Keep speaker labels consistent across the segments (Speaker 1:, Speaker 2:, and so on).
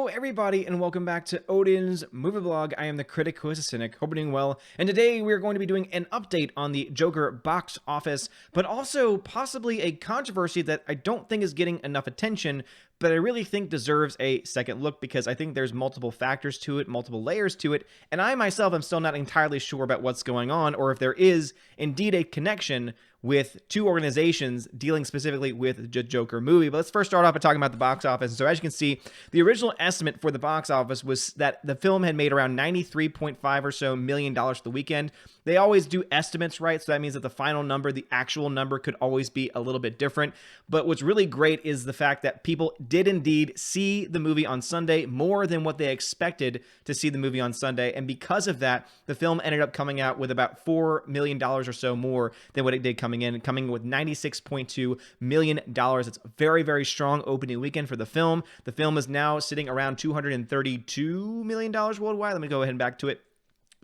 Speaker 1: Hello everybody and welcome back to Odin's Movie Blog. I am the critic who is a cynic, hope you're doing well, and today we're going to be doing an update on the Joker box office, but also possibly a controversy that I don't think is getting enough attention, but I really think deserves a second look because I think there's multiple factors to it, multiple layers to it, and I myself am still not entirely sure about what's going on or if there is indeed a connection with two organizations dealing specifically with the Joker movie. But let's first start off by talking about the box office. So as you can see, the original estimate for the box office was that the film had made around $93.5 or so million for the weekend. They always do estimates, right? So that means that the final number, the actual number, could always be a little bit different. But what's really great is the fact that people did indeed see the movie on Sunday more than what they expected to see the movie on Sunday. And because of that, the film ended up coming out with about $4 million or so more than what it did coming with $96.2 million. It's a very, very strong opening weekend for the film. The film is now sitting around $232 million worldwide. Let me go ahead and back to it.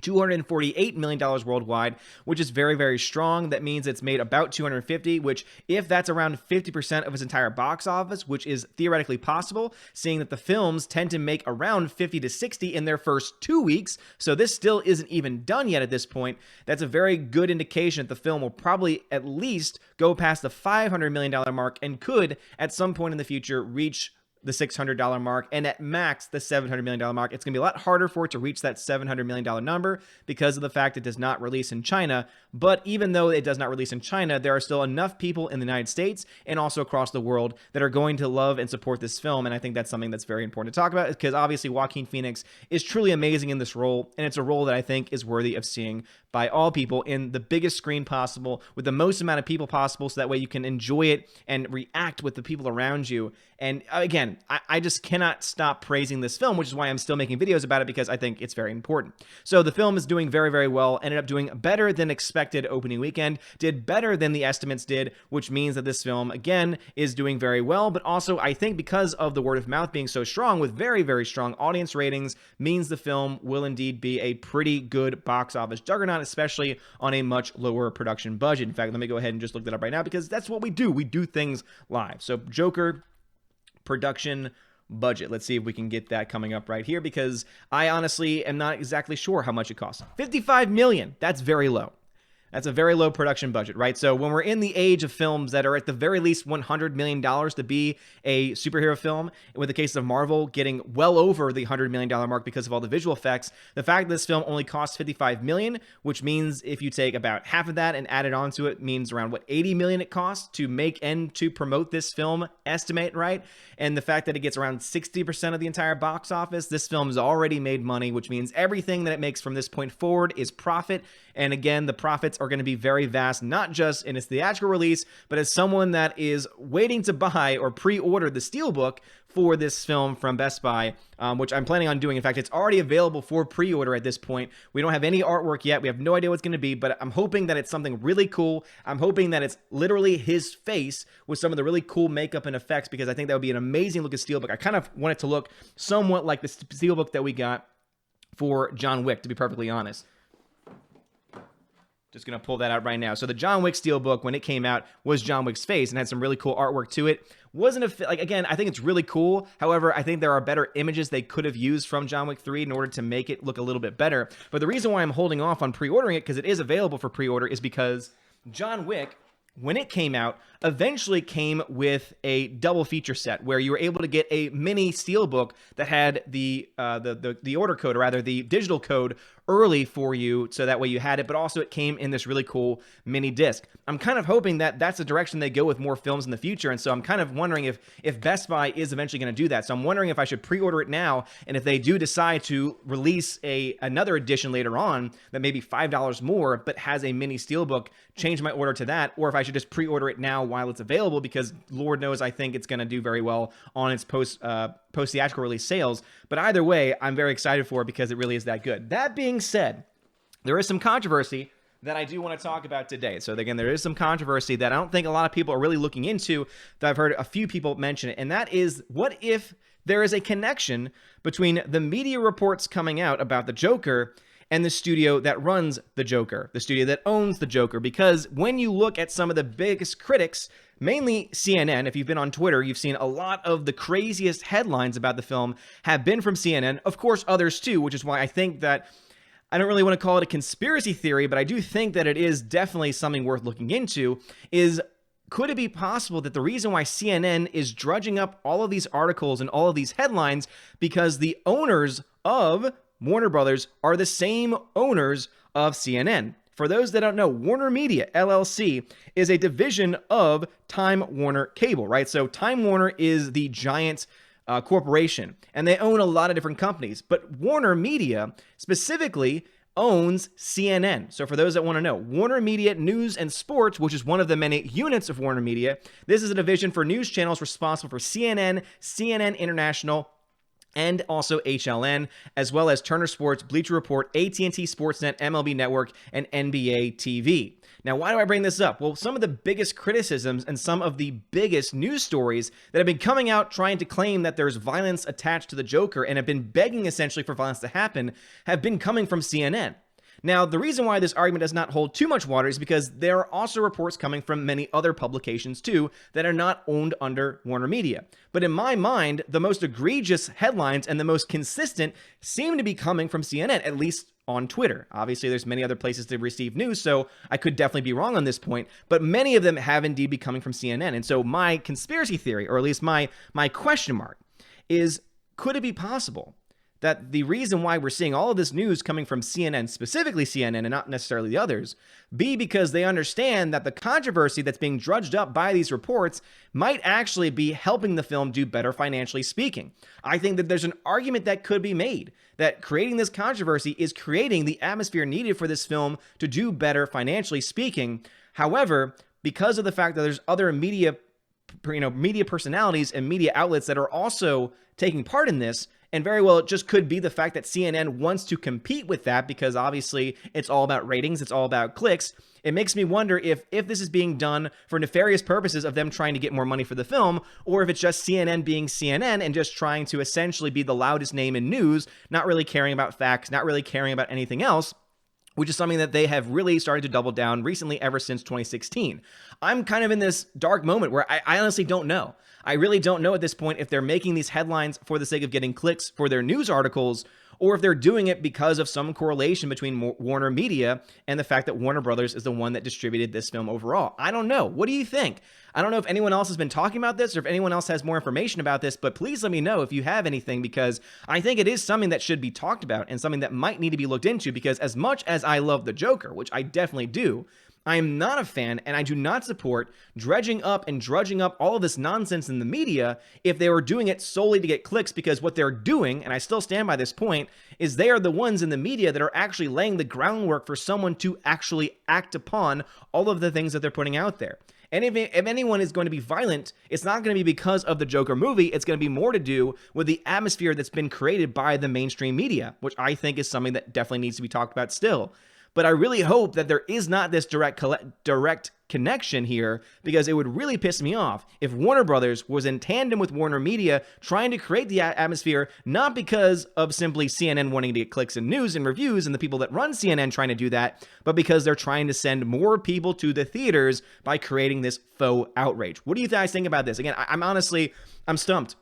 Speaker 1: $248 million worldwide, which is very, very strong. That means it's made about 250, which if that's around 50% of its entire box office, which is theoretically possible, seeing that the films tend to make around 50 to 60 in their first 2 weeks. So this still isn't even done yet at this point. That's a very good indication that the film will probably at least go past the $500 million mark and could at some point in the future reach the $600 mark, and at max the $700 million mark. It's going to be a lot harder for it to reach that $700 million number because of the fact it does not release in China. But even though it does not release in China, there are still enough people in the United States and also across the world that are going to love and support this film. And I think that's something that's very important to talk about because obviously Joaquin Phoenix is truly amazing in this role. And it's a role that I think is worthy of seeing by all people in the biggest screen possible with the most amount of people possible. So that way you can enjoy it and react with the people around you. And again, I just cannot stop praising this film, which is why I'm still making videos about it because I think it's very important. So the film is doing very, very well, ended up doing better than expected opening weekend, did better than the estimates did, which means that this film, again, is doing very well. But also, I think because of the word of mouth being so strong with very, very strong audience ratings, means the film will indeed be a pretty good box office juggernaut, especially on a much lower production budget. In fact, let me go ahead and just look that up right now because that's what we do. We do things live. So Joker production budget. Let's see if we can get that coming up right here because I honestly am not exactly sure how much it costs. $55 million. That's very low. That's a very low production budget, right? So when we're in the age of films that are at the very least $100 million to be a superhero film, with the case of Marvel getting well over the $100 million mark because of all the visual effects, the fact that this film only costs $55 million, which means if you take about half of that and add it onto it, means around what, $80 million it costs to make and to promote this film, estimate, right? And the fact that it gets around 60% of the entire box office, this film has already made money, which means everything that it makes from this point forward is profit. And again, the profits are going to be very vast, not just in its theatrical release, but as someone that is waiting to buy or pre-order the Steelbook for this film from Best Buy, which I'm planning on doing. In fact, it's already available for pre-order at this point. We don't have any artwork yet. We have no idea what it's going to be, but I'm hoping that it's something really cool. I'm hoping that it's literally his face with some of the really cool makeup and effects because I think that would be an amazing look at Steelbook. I kind of want it to look somewhat like the Steelbook that we got for John Wick, to be perfectly honest. Just going to pull that out right now. So the John Wick Steelbook, when it came out, was John Wick's face and had some really cool artwork to it. Wasn't again, I think it's really cool. However, I think there are better images they could have used from John Wick 3 in order to make it look a little bit better. But the reason why I'm holding off on pre-ordering it, because it is available for pre-order, is because John Wick, when it came out, eventually came with a double feature set where you were able to get a mini Steelbook that had the order code, or rather the digital code, early for you, so that way you had it, but also it came in this really cool mini disc. I'm kind of hoping that that's the direction they go with more films in the future, and so I'm kind of wondering if Best Buy is eventually going to do that. So I'm wondering if I should pre-order it now, and if they do decide to release another edition later on that may be $5 more, but has a mini Steelbook, change my order to that, or if I should just pre-order it now while it's available, because Lord knows I think it's going to do very well on its post-theatrical release sales. But either way, I'm very excited for it because it really is that good. That being said, there is some controversy that I do want to talk about today. So again, there is some controversy that I don't think a lot of people are really looking into, that I've heard a few people mention it, and that is, what if there is a connection between the media reports coming out about the Joker and the studio that runs the Joker, the studio that owns the Joker. Because when you look at some of the biggest critics, mainly CNN, if you've been on Twitter, you've seen a lot of the craziest headlines about the film have been from CNN. Of course, others too, which is why I think that I don't really want to call it a conspiracy theory, but I do think that it is definitely something worth looking into. Could it be possible that the reason why CNN is drudging up all of these articles and all of these headlines because the owners of Warner Brothers are the same owners of CNN? For those that don't know, Warner Media, LLC, is a division of Time Warner Cable, right? So Time Warner is the giant corporation, and they own a lot of different companies. But Warner Media specifically owns CNN. So for those that want to know, Warner Media News and Sports, which is one of the many units of Warner Media, this is a division for news channels responsible for CNN, CNN International, and also HLN, as well as Turner Sports, Bleacher Report, AT&T Sportsnet, MLB Network, and NBA TV. Now, why do I bring this up? Well, some of the biggest criticisms and some of the biggest news stories that have been coming out trying to claim that there's violence attached to the Joker and have been begging essentially for violence to happen have been coming from CNN. Now, the reason why this argument does not hold too much water is because there are also reports coming from many other publications too that are not owned under Warner Media. But in my mind, the most egregious headlines and the most consistent seem to be coming from CNN, at least on Twitter. Obviously, there's many other places to receive news, so I could definitely be wrong on this point, but many of them have indeed been coming from CNN. And so my conspiracy theory, or at least my question mark, is could it be possible that the reason why we're seeing all of this news coming from CNN, specifically CNN and not necessarily the others, be because they understand that the controversy that's being drudged up by these reports might actually be helping the film do better financially speaking. I think that there's an argument that could be made that creating this controversy is creating the atmosphere needed for this film to do better financially speaking. However, because of the fact that there's other media personalities and media outlets that are also taking part in this, and very well, it just could be the fact that CNN wants to compete with that because obviously it's all about ratings, it's all about clicks. It makes me wonder if this is being done for nefarious purposes of them trying to get more money for the film, or if it's just CNN being CNN and just trying to essentially be the loudest name in news, not really caring about facts, not really caring about anything else, which is something that they have really started to double down recently ever since 2016. I'm kind of in this dark moment where I honestly don't know. I really don't know at this point if they're making these headlines for the sake of getting clicks for their news articles, or if they're doing it because of some correlation between Warner Media and the fact that Warner Brothers is the one that distributed this film overall. I don't know. What do you think? I don't know if anyone else has been talking about this or if anyone else has more information about this, but please let me know if you have anything, because I think it is something that should be talked about and something that might need to be looked into, because as much as I love the Joker, which I definitely do, I am not a fan, and I do not support dredging up and drudging up all of this nonsense in the media if they were doing it solely to get clicks, because what they're doing, and I still stand by this point, is they are the ones in the media that are actually laying the groundwork for someone to actually act upon all of the things that they're putting out there. And if anyone is going to be violent, it's not going to be because of the Joker movie. It's going to be more to do with the atmosphere that's been created by the mainstream media, which I think is something that definitely needs to be talked about still. But I really hope that there is not this direct connection here, because it would really piss me off if Warner Brothers was in tandem with Warner Media trying to create the atmosphere, not because of simply CNN wanting to get clicks and news and reviews and the people that run CNN trying to do that, but because they're trying to send more people to the theaters by creating this faux outrage. What do you guys think about this? Again, I'm stumped.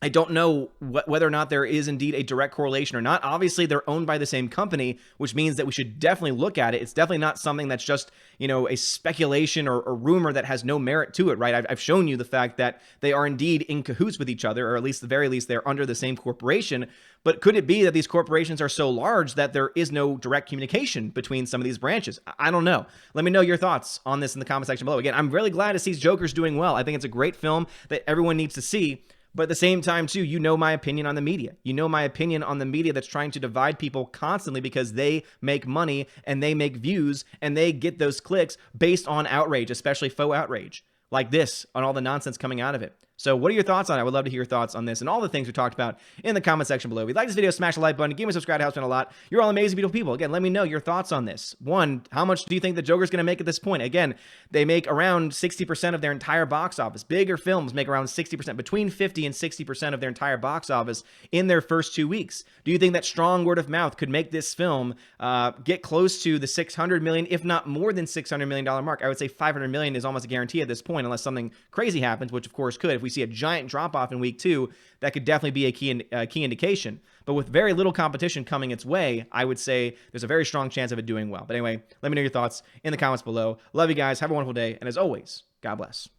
Speaker 1: I don't know whether or not there is indeed a direct correlation or not. Obviously, they're owned by the same company, which means that we should definitely look at it. It's definitely not something that's just, a speculation or rumor that has no merit to it, right? I've shown you the fact that they are indeed in cahoots with each other, or at least, the very least, they're under the same corporation. But could it be that these corporations are so large that there is no direct communication between some of these branches? I don't know. Let me know your thoughts on this in the comment section below. Again, I'm really glad to see Joker's doing well. I think it's a great film that everyone needs to see. But at the same time, too, you know my opinion on the media. You know my opinion on the media that's trying to divide people constantly because they make money and they make views and they get those clicks based on outrage, especially faux outrage like this, on all the nonsense coming out of it. So what are your thoughts on it? I would love to hear your thoughts on this and all the things we talked about in the comment section below. If you like this video, smash the like button, give me a subscribe, it helps me out a lot. You're all amazing, beautiful people. Again, let me know your thoughts on this. One, how much do you think the Joker's going to make at this point? Again, they make around 60% of their entire box office. Bigger films make around 60%, between 50 and 60% of their entire box office in their first 2 weeks. Do you think that strong word of mouth could make this film get close to the $600 million, if not more than $600 million mark? I would say $500 million is almost a guarantee at this point, unless something crazy happens, which of course could. If we see a giant drop-off in week 2, that could definitely be a key indication. But with very little competition coming its way, I would say there's a very strong chance of it doing well. But anyway, let me know your thoughts in the comments below. Love you guys. Have a wonderful day. And as always, God bless.